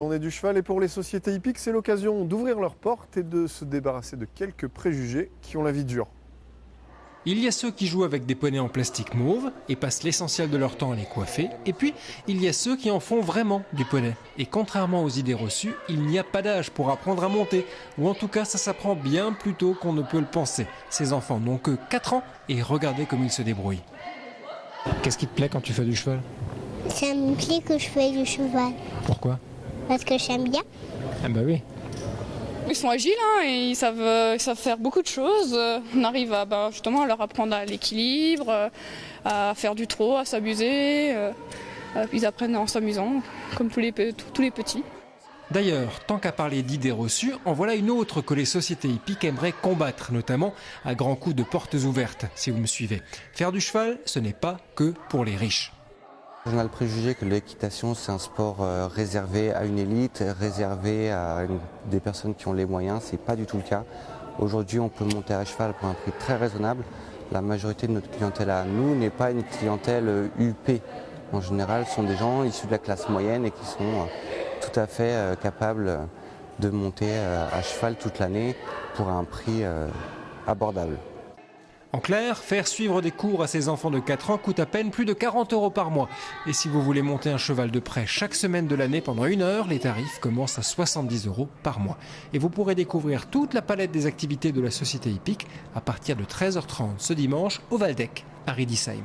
On est du cheval et pour les sociétés hippiques, c'est l'occasion d'ouvrir leurs portes et de se débarrasser de quelques préjugés qui ont la vie dure. Il y a ceux qui jouent avec des poneys en plastique mauve et passent l'essentiel de leur temps à les coiffer. Et puis, il y a ceux qui en font vraiment du poney. Et contrairement aux idées reçues, il n'y a pas d'âge pour apprendre à monter. Ou en tout cas, ça s'apprend bien plus tôt qu'on ne peut le penser. Ces enfants n'ont que 4 ans et regardez comme ils se débrouillent. Qu'est-ce qui te plaît quand tu fais du cheval? Ça me plaît que je fais du cheval. Pourquoi? Parce que j'aime bien. Ah bah oui. Ils sont agiles et ils savent faire beaucoup de choses. On arrive justement à leur apprendre à l'équilibre, à faire du trot, à s'amuser. Ils apprennent en s'amusant, comme tous les petits. D'ailleurs, tant qu'à parler d'idées reçues, en voilà une autre que les sociétés hippiques aimeraient combattre, notamment à grands coups de portes ouvertes, si vous me suivez. Faire du cheval, ce n'est pas que pour les riches. On a le préjugé que l'équitation c'est un sport réservé à une élite, réservé à des personnes qui ont les moyens. Ce n'est pas du tout le cas. Aujourd'hui on peut monter à cheval pour un prix très raisonnable. La majorité de notre clientèle à nous n'est pas une clientèle UP. En général ce sont des gens issus de la classe moyenne et qui sont tout à fait capables de monter à cheval toute l'année pour un prix abordable. En clair, faire suivre des cours à ses enfants de 4 ans coûte à peine plus de 40 € par mois. Et si vous voulez monter un cheval de près chaque semaine de l'année pendant 1 heure, les tarifs commencent à 70 € par mois. Et vous pourrez découvrir toute la palette des activités de la société hippique à partir de 13h30 ce dimanche au Waldeck à Riedisheim.